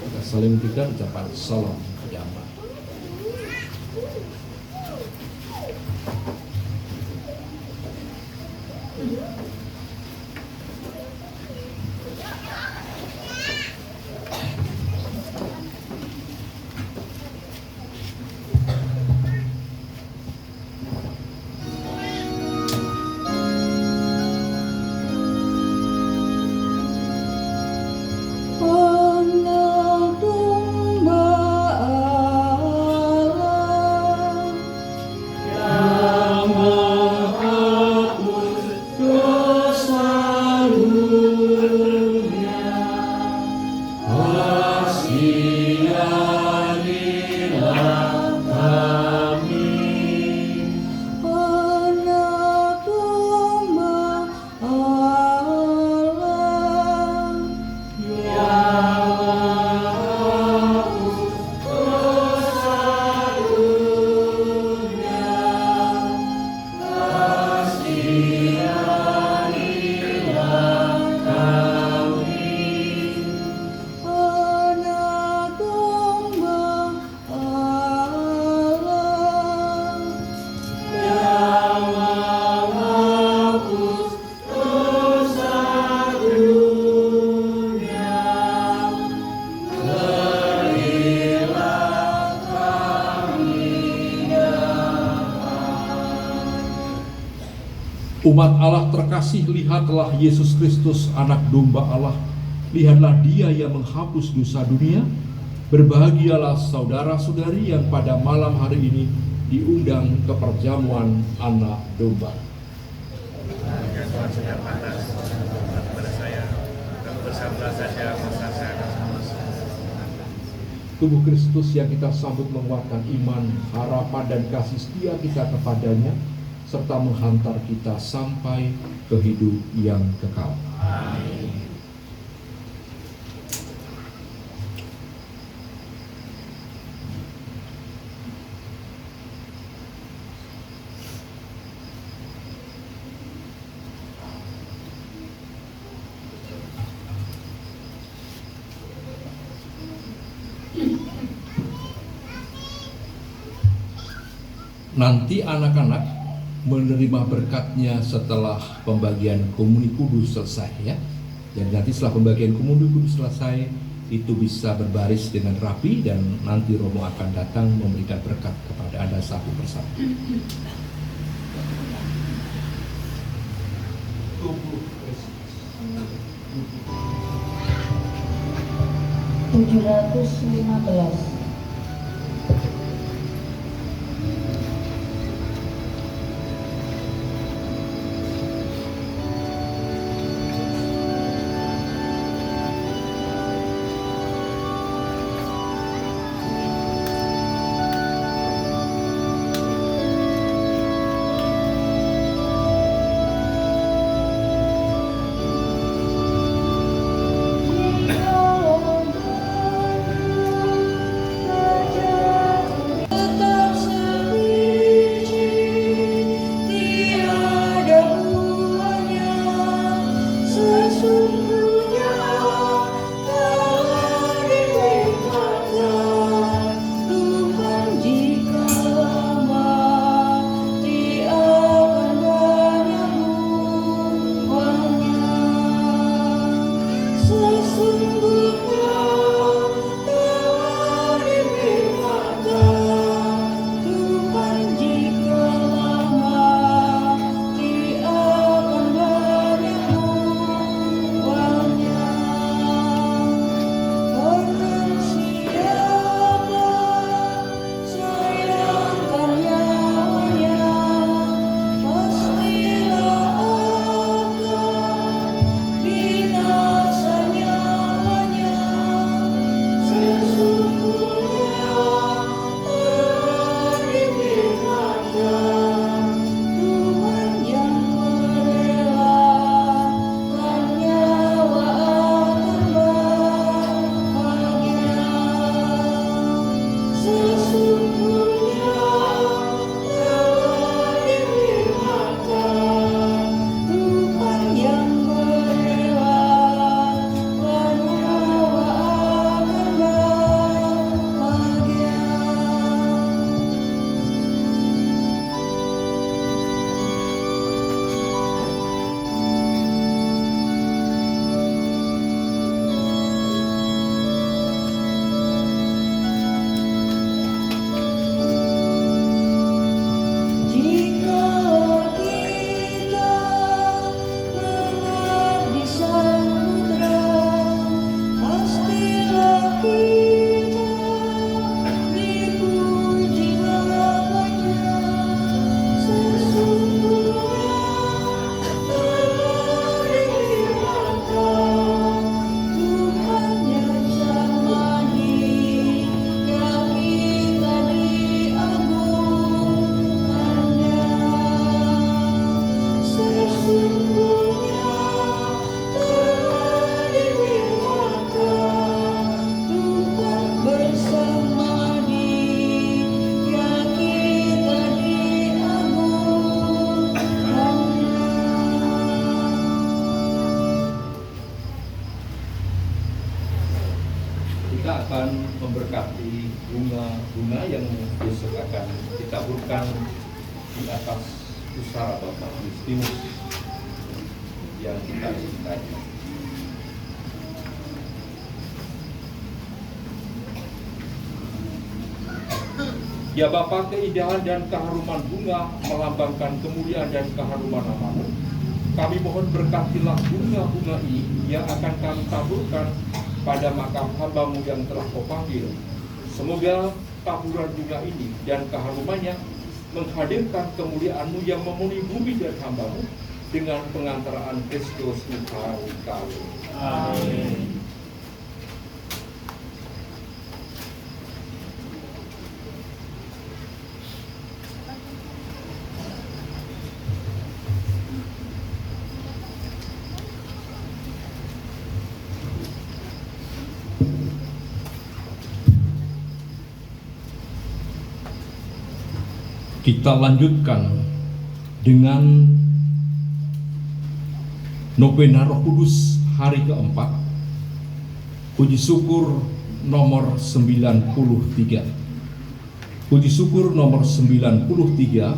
Kita saling berikan ucapan salam damai. Anak domba Umat Allah terkasih, lihatlah Yesus Kristus, anak domba Allah. Lihatlah Dia yang menghapus dosa dunia. Berbahagialah saudara-saudari yang pada malam hari ini diundang ke perjamuan anak domba. Tubuh Kristus yang kita sambut menguatkan iman, harapan, dan kasih setia kita kepadanya, serta menghantar kita sampai ke hidup yang kekal. Amin. Nanti anak-anak menerima berkatnya setelah pembagian komuni kudus selesai ya. Dan nanti setelah pembagian komuni kudus selesai, itu bisa berbaris dengan rapi dan nanti Romo akan datang memberikan berkat kepada Anda satu persatu. Tubuh Kristus. 715. Kita akan memberkati bunga-bunga yang besok akan ditaburkan di atas pusara Bapak Justinus yang kita cintai. Ya Bapa, keindahan dan keharuman bunga melambangkan kemuliaan dan keharuman nama-Mu. Kami mohon berkatilah bunga-bunga ini yang akan kami taburkan pada makam hamba-Mu yang telah Kau panggil. Semoga taburan bunga ini dan keharumannya menghadirkan kemuliaan-Mu yang memenuhi bumi dan hamba-Mu dengan pengantaraan Kristus Tuhan kami. Amin. Kita lanjutkan dengan Novena Roh Kudus hari keempat, puji syukur nomor 93. Puji syukur nomor 93,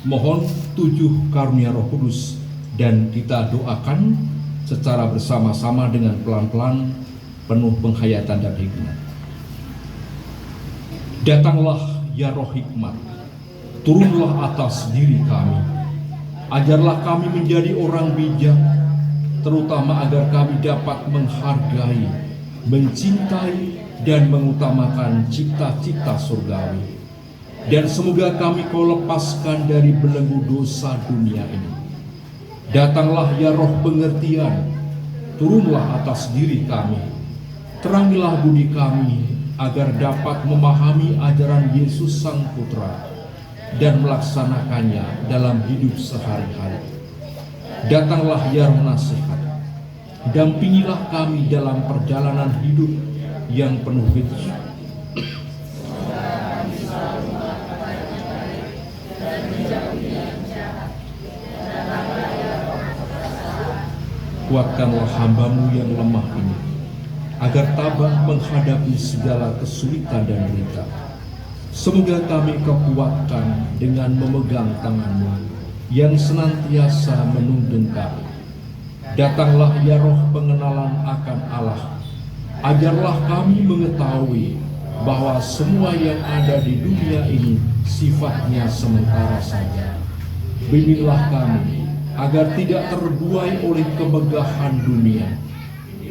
mohon 7 karunia Roh Kudus, dan kita doakan secara bersama-sama dengan pelan-pelan penuh penghayatan dan hikmat. Datanglah ya Roh Hikmat, turunlah atas diri kami. Ajarlah kami menjadi orang bijak, terutama agar kami dapat menghargai, mencintai, dan mengutamakan cita-cita surgawi. Dan semoga kami Kau lepaskan dari belenggu dosa dunia ini. Datanglah ya Roh pengertian, turunlah atas diri kami. Terangilah budi kami agar dapat memahami ajaran Yesus Sang Putra dan melaksanakannya dalam hidup sehari-hari. Datanglah ya Roh Nasihat, dampingilah kami dalam perjalanan hidup yang penuh fitnah. Kuatkanlah hamba-Mu yang lemah ini, agar tabah menghadapi segala kesulitan dan derita. Semoga kami Kau kuatkan dengan memegang tangan-Mu yang senantiasa menuntun kami. Datanglah ya Roh pengenalan akan Allah. Ajarlah kami mengetahui bahwa semua yang ada di dunia ini sifatnya sementara saja. Bimbinglah kami agar tidak terbuai oleh kemegahan dunia.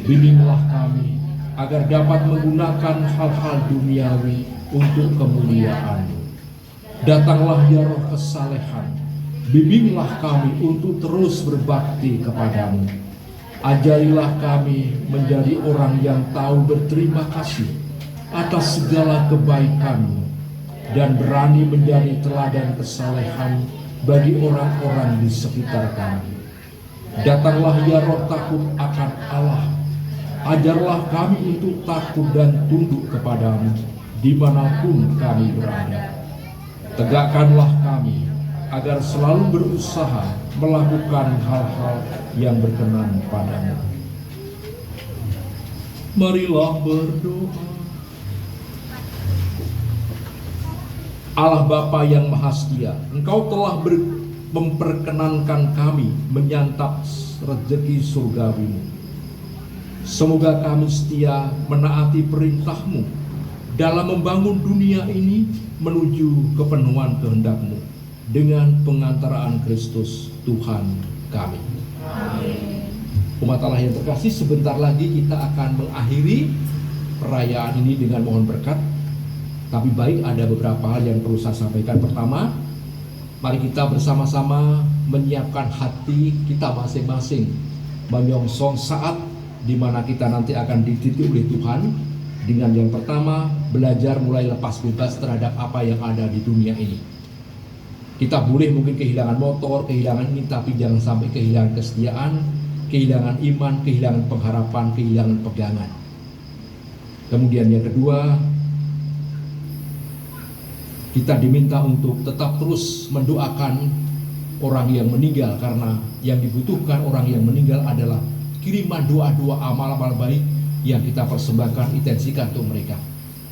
Bimbinglah kami agar dapat menggunakan hal-hal duniawi untuk kemuliaan-Mu. Datanglah ya Roh kesalehan, bimbinglah kami untuk terus berbakti kepada-Mu. Ajarilah kami menjadi orang yang tahu berterima kasih atas segala kebaikan-Mu dan berani menjadi teladan kesalehan bagi orang-orang di sekitar kami. Datanglah ya Roh takut akan Allah. Ajarlah kami untuk takut dan tunduk kepada-Mu dimanapun kami berada. Tegakkanlah kami agar selalu berusaha melakukan hal-hal yang berkenan padamu. Marilah berdoa. Allah Bapa yang Maha Setia, Engkau telah memperkenankan kami menyantap rezeki surgawi-Mu. Semoga kami setia menaati perintah-Mu dalam membangun dunia ini menuju kepenuhan kehendak-Mu dengan pengantaraan Kristus Tuhan kami. Amin. Umat Allah yang terkasih, sebentar lagi kita akan mengakhiri perayaan ini dengan mohon berkat. Tapi baik, ada beberapa hal yang perlu saya sampaikan. Pertama, mari kita bersama-sama menyiapkan hati kita masing-masing menyongsong saat di mana kita nanti akan dididik oleh Tuhan dengan yang pertama, belajar mulai lepas bebas terhadap apa yang ada di dunia ini. Kita boleh mungkin kehilangan motor, kehilangan ini, tapi jangan sampai kehilangan kesetiaan, kehilangan iman, kehilangan pengharapan, kehilangan pegangan. Kemudian yang kedua, kita diminta untuk tetap terus mendoakan orang yang meninggal, karena yang dibutuhkan orang yang meninggal adalah kiriman doa-doa, amal-amal baik yang kita persembahkan, intensikan untuk mereka.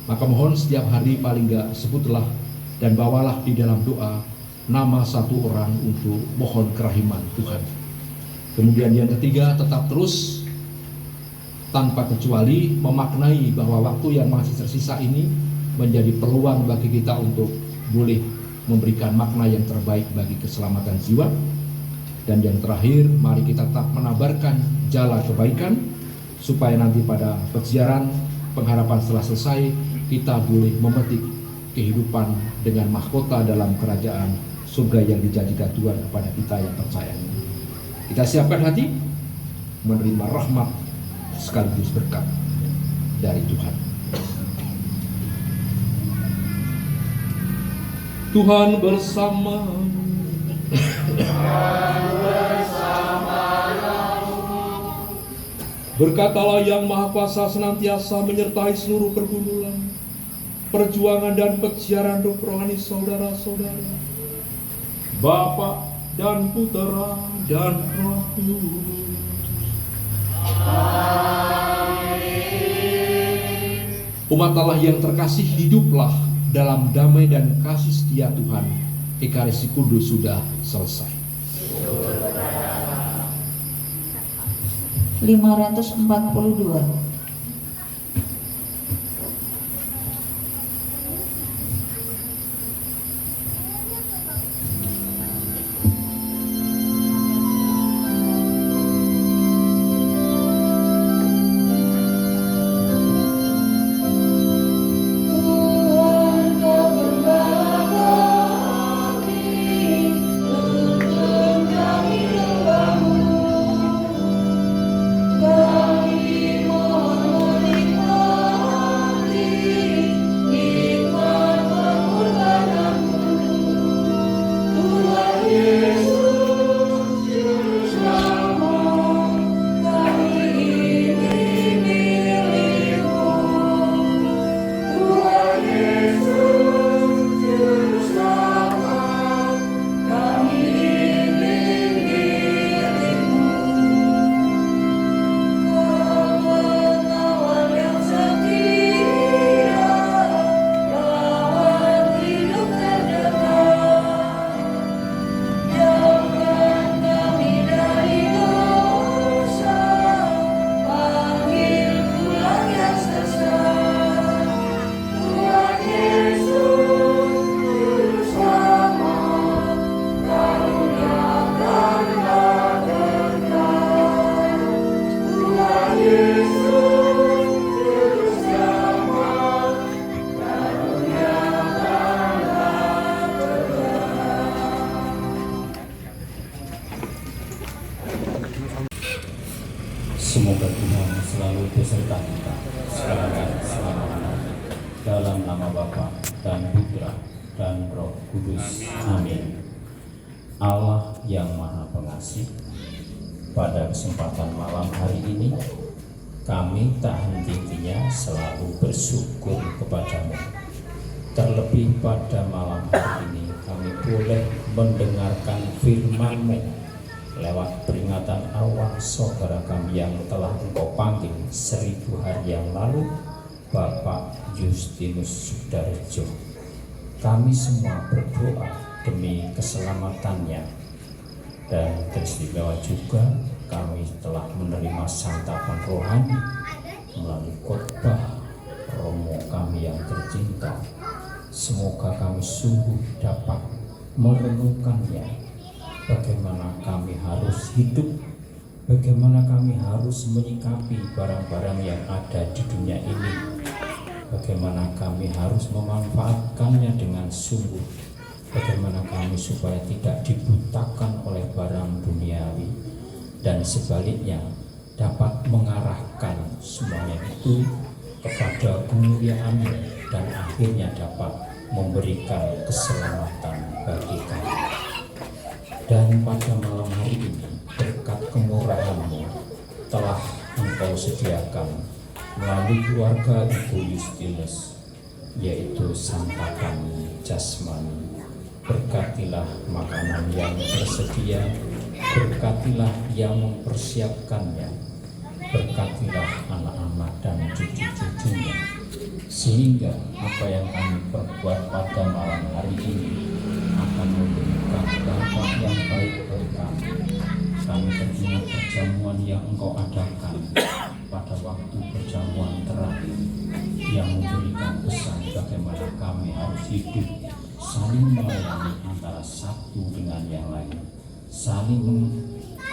Maka mohon setiap hari paling enggak sebutlah dan bawalah di dalam doa nama satu orang untuk mohon kerahiman Tuhan. Kemudian yang ketiga, tetap terus tanpa kecuali memaknai bahwa waktu yang masih tersisa ini menjadi peluang bagi kita untuk boleh memberikan makna yang terbaik bagi keselamatan jiwa. Dan yang terakhir, mari kita tetap menabarkan jala kebaikan, supaya nanti pada peziarah pengharapan setelah selesai, kita boleh memetik kehidupan dengan mahkota dalam kerajaan surga yang dijanjikan Tuhan kepada kita yang percaya. Kita siapkan hati, menerima rahmat sekaligus berkat dari Tuhan. Tuhan bersama. Berkat Allah yang Maha Kuasa senantiasa menyertai seluruh pergumulan, perjuangan dan peziarahan rohani saudara-saudara, Bapa dan Putera dan Roh Kudus. Umat Allah yang terkasih, hiduplah dalam damai dan kasih setia Tuhan. Ekaristi Kudus sudah selesai. 542. Semoga Tuhan selalu beserta kita sekarang dan selama-lamanya. Dalam nama Bapa dan Putra dan Roh Kudus. Amin. Allah yang Maha Pengasih, pada kesempatan malam hari ini kami tak henti-hentinya selalu bersyukur kepadamu. Terlebih pada malam hari ini kami boleh mendengarkan firman-Mu lewat peringatan arwah saudara kami yang telah Engkau panggil 1000 hari yang lalu, Bapak Justinus Sudarjo. Kami semua berdoa demi keselamatannya, dan teristimewa juga kami telah menerima santapan rohani melalui khotbah Romo kami yang tercinta. Semoga kami sungguh dapat merenungkannya, bagaimana kami harus hidup, bagaimana kami harus menyikapi barang-barang yang ada di dunia ini, bagaimana kami harus memanfaatkannya dengan sungguh, bagaimana kami supaya tidak dibutakan oleh barang duniawi, dan sebaliknya dapat mengarahkan semuanya itu kepada kemuliaan dan akhirnya dapat memberikan keselamatan bagi kami. Dan pada malam hari ini, berkat kemurahan-Mu telah Engkau sediakan melalui keluarga Ibu Justinus, yaitu santapan jasmani. Berkatilah makanan yang tersedia, berkatilah yang mempersiapkannya, berkatilah anak-anak dan cucu-cucunya, sehingga apa yang kami perbuat pada malam hari ini akan memberikan dampak yang baik bagi kami. Kami teringat perjamuan yang Engkau adakan pada waktu perjamuan terakhir, yang memberikan pesan bagaimana kami harus hidup saling melayani antara satu dengan yang lain, saling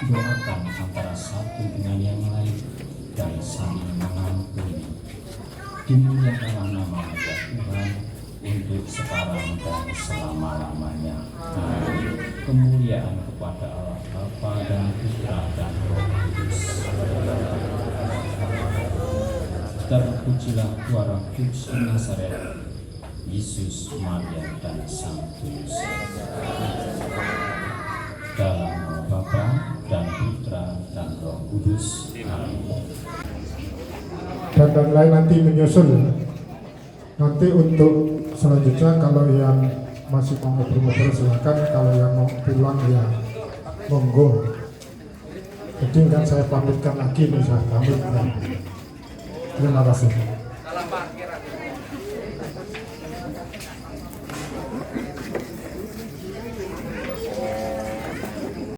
mendoakan antara satu dengan yang lain, dan saling mengampuni. Dimuliakanlah nama Tuhan untuk sekarang dan selama-lamanya. Amin. Kemuliaan kepada Allah Bapa dan Putra dan Roh Kudus. Terpujilah Tuhan Kudus di Nazaret, Yesus, Maria, dan Sang Kudus. Dalam nama Bapa dan Putra dan Roh Kudus. Amin. Dan lain nanti menyusul. Nanti untuk selanjutnya kalau yang masih mau ngobrol-ngobrol silakan, kalau yang mau pulang ya monggo. Jadi kan saya pamitkan lagi nih, saya pamit. Terima kasih.